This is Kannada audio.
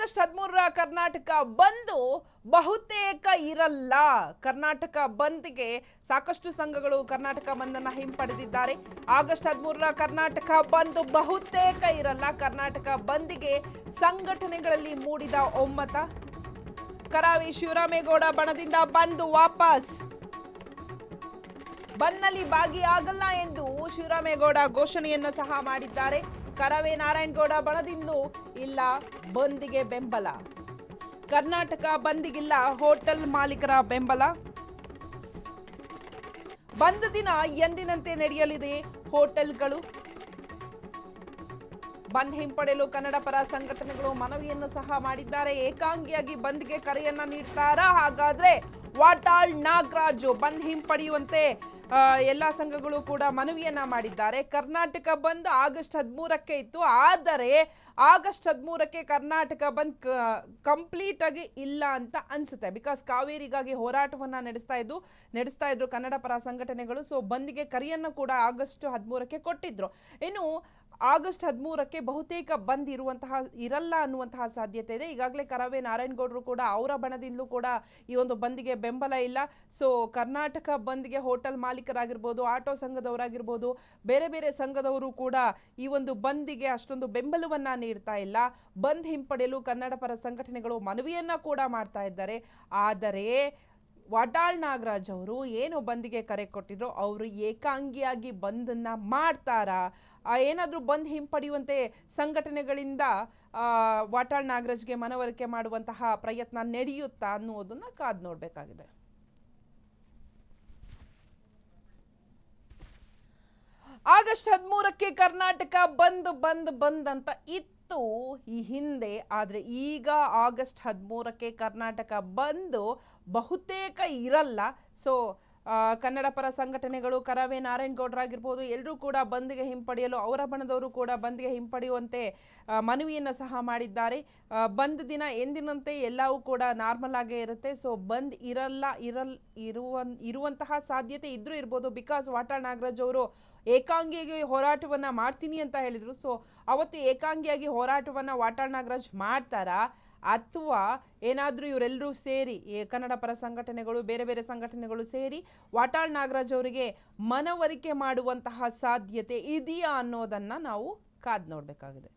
ಆಗಸ್ಟ್ 13ರ ಕರ್ನಾಟಕ ಬಂದು ಬಹುತೇಕ ಇರಲ್ಲ. ಕರ್ನಾಟಕ ಬಂದ್ಗೆ ಸಾಕಷ್ಟು ಸಂಘಗಳು ಕರ್ನಾಟಕ ಬಂದನ್ನ ಹಿಂಪಡೆದಿದ್ದಾರೆ. ಆಗಸ್ಟ್ 13ರ ಕರ್ನಾಟಕ ಬಂದ್ ಬಹುತೇಕ ಇರಲ್ಲ. ಕರ್ನಾಟಕ ಬಂದ್ಗೆ ಸಂಘಟನೆಗಳಲ್ಲಿ ಮೂಡಿದ ಒಮ್ಮತ. ಕರಾವಿ ಶಿವರಾಮೇಗೌಡ ಬಣದಿಂದ ಬಂದ್ ವಾಪಸ್. ಬಂದ್ನಲ್ಲಿ ಭಾಗಿಯಾಗಲ್ಲ ಎಂದು ಶಿವರಾಮೇಗೌಡ ಘೋಷಣೆಯನ್ನ ಸಹ ಮಾಡಿದ್ದಾರೆ. ಕರವೇ ನಾರಾಯಣಗೌಡ ಬಣದಿಂದಲೂ ಇಲ್ಲ ಬಂದ್ಗೆ ಬೆಂಬಲ. ಕರ್ನಾಟಕ ಬಂದ್ಗಿಲ್ಲ ಹೋಟೆಲ್ ಮಾಲೀಕರ ಬೆಂಬಲ. ಬಂದ್ ದಿನ ಎಂದಿನಂತೆ ನಡೆಯಲಿದೆ ಹೋಟೆಲ್ಗಳು. ಬಂದ್ ಹಿಂಪಡೆಯಲು ಕನ್ನಡ ಪರ ಸಂಘಟನೆಗಳು ಮನವಿಯನ್ನು ಸಹ ಮಾಡಿದ್ದಾರೆ. ಏಕಾಂಗಿಯಾಗಿ ಬಂದ್ಗೆ ಕರೆಯನ್ನ ನೀಡ್ತಾರಾ? ಹಾಗಾದ್ರೆ ವಾಟಾಳ್ ನಾಗರಾಜು ಬಂದ್ ಹಿಂಪಡೆಯುವಂತೆ ಎಲ್ಲ ಸಂಘಗಳು ಕೂಡ ಮನವಿಯನ್ನ ಮಾಡಿದ್ದಾರೆ. ಕರ್ನಾಟಕ ಬಂದ್ ಆಗಸ್ಟ್ 13ಕ್ಕೆ ಇತ್ತು, ಆದರೆ ಆಗಸ್ಟ್ 13ಕ್ಕೆ ಕರ್ನಾಟಕ ಬಂದ್ ಕಂಪ್ಲೀಟ್ ಆಗಿ ಇಲ್ಲ ಅಂತ ಅನ್ಸುತ್ತೆ. ಬಿಕಾಸ್ ಕಾವೇರಿಗಾಗಿ ಹೋರಾಟವನ್ನ ನಡೆಸ್ತಾ ಇದ್ರು ಕನ್ನಡ ಪರ ಸಂಘಟನೆಗಳು. ಸೊ ಬಂದ್ಗೆ ಕರೆಯನ್ನು ಕೂಡ ಆಗಸ್ಟ್ 13ಕ್ಕೆ ಕೊಟ್ಟಿದ್ರು. ಇನ್ನು ಆಗಸ್ಟ್ 13ಕ್ಕೆ ಬಹುತೇಕ ಬಂದ್ ಇರಲ್ಲ ಅನ್ನುವಂತಹ ಸಾಧ್ಯತೆ ಇದೆ. ಈಗಾಗಲೇ ಕರವೇ ನಾರಾಯಣಗೌಡರು ಕೂಡ ಅವರ ಬಣದಿಂದಲೂ ಕೂಡ ಈ ಒಂದು ಬಂದ್ಗೆ ಬೆಂಬಲ ಇಲ್ಲ. ಸೊ ಕರ್ನಾಟಕ ಬಂದ್ಗೆ ಹೋಟೆಲ್ ಮಾಲೀಕರಾಗಿರ್ಬೋದು, ಆಟೋ ಸಂಘದವರಾಗಿರ್ಬೋದು, ಬೇರೆ ಬೇರೆ ಸಂಘದವರು ಕೂಡ ಈ ಒಂದು ಬಂದ್ಗೆ ಅಷ್ಟೊಂದು ಬೆಂಬಲವನ್ನ ನೀಡ್ತಾ ಇಲ್ಲ. ಬಂದ್ ಹಿಂಪಡೆಯಲು ಕನ್ನಡ ಪರ ಸಂಘಟನೆಗಳು ಮನವಿಯನ್ನ ಕೂಡ ಮಾಡ್ತಾ ಇದ್ದಾರೆ. ಆದರೆ ವಾಟಾಳ್ ನಾಗರಾಜ್ ಅವರು ಏನು ಬಂದ್ಗೆ ಕರೆ ಕೊಟ್ಟಿದ್ರು, ಅವರು ಏಕಾಂಗಿಯಾಗಿ ಬಂದನ್ನ ಮಾಡ್ತಾರಾ? ಏನಾದರೂ ಬಂದ್ ಹಿಂಪಡೆಯುವಂತೆ ಸಂಘಟನೆಗಳಿಂದ ವಾಟಾಳ್ ನಾಗರಾಜ್ಗೆ ಮನವರಿಕೆ ಮಾಡುವಂತಹ ಪ್ರಯತ್ನ ನಡೆಯುತ್ತಾ ಅನ್ನುವುದನ್ನ ಕಾದು ನೋಡಬೇಕಾಗಿದೆ. ಆಗಸ್ಟ್ 13ಕ್ಕೆ ಕರ್ನಾಟಕ ಬಂದ್ ಅಂತ ಇತ್ತು ಈ ಹಿಂದೆ. ಆದರೆ ಈಗ ಆಗಸ್ಟ್ 13ಕ್ಕೆ ಕರ್ನಾಟಕ ಬಂದು ಬಹುತೇಕ ಇರಲ್ಲ. ಸೊ ಕನ್ನಡ ಪರ ಸಂಘಟನೆಗಳು ಕರವೇ ನಾರಾಯಣಗೌಡರಾಗಿರ್ಬೋದು, ಎಲ್ಲರೂ ಕೂಡ ಬಂದ್ಗೆ ಹಿಂಪಡೆಯಲು ಅವರ ಬಣದವರು ಕೂಡ ಬಂದ್ಗೆ ಹಿಂಪಡೆಯುವಂತೆ ಮನವಿಯನ್ನು ಸಹ ಮಾಡಿದ್ದಾರೆ. ಬಂದ್ ದಿನ ಎಂದಿನಂತೆ ಎಲ್ಲವೂ ಕೂಡ ನಾರ್ಮಲ್ ಆಗೇ ಇರುತ್ತೆ. ಸೊ ಬಂದ್ ಇರುವಂತಹ ಸಾಧ್ಯತೆ ಇದ್ರೂ ಇರ್ಬೋದು. ಬಿಕಾಸ್ ವಾಟಾಳ್ ನಾಗರಾಜ್ ಅವರು ಏಕಾಂಗಿಯಾಗಿ ಹೋರಾಟವನ್ನ ಮಾಡ್ತೀನಿ ಅಂತ ಹೇಳಿದ್ರು. ಸೊ ಅವತ್ತು ಏಕಾಂಗಿಯಾಗಿ ಹೋರಾಟವನ್ನ ವಾಟಾಳ್ ನಾಗರಾಜ್ ಮಾಡ್ತಾರಾ, ಅಥವಾ ಏನಾದರೂ ಇವರೆಲ್ಲರೂ ಸೇರಿ ಕನ್ನಡ ಪರ ಸಂಘಟನೆಗಳು, ಬೇರೆ ಬೇರೆ ಸಂಘಟನೆಗಳು ಸೇರಿ ವಾಟಾಳ್ ನಾಗರಾಜ್ ಅವರಿಗೆ ಮನವರಿಕೆ ಮಾಡುವಂತಹ ಸಾಧ್ಯತೆ ಇದೆಯಾ ಅನ್ನೋದನ್ನ ನಾವು ಕಾದು ನೋಡಬೇಕಾಗಿದೆ.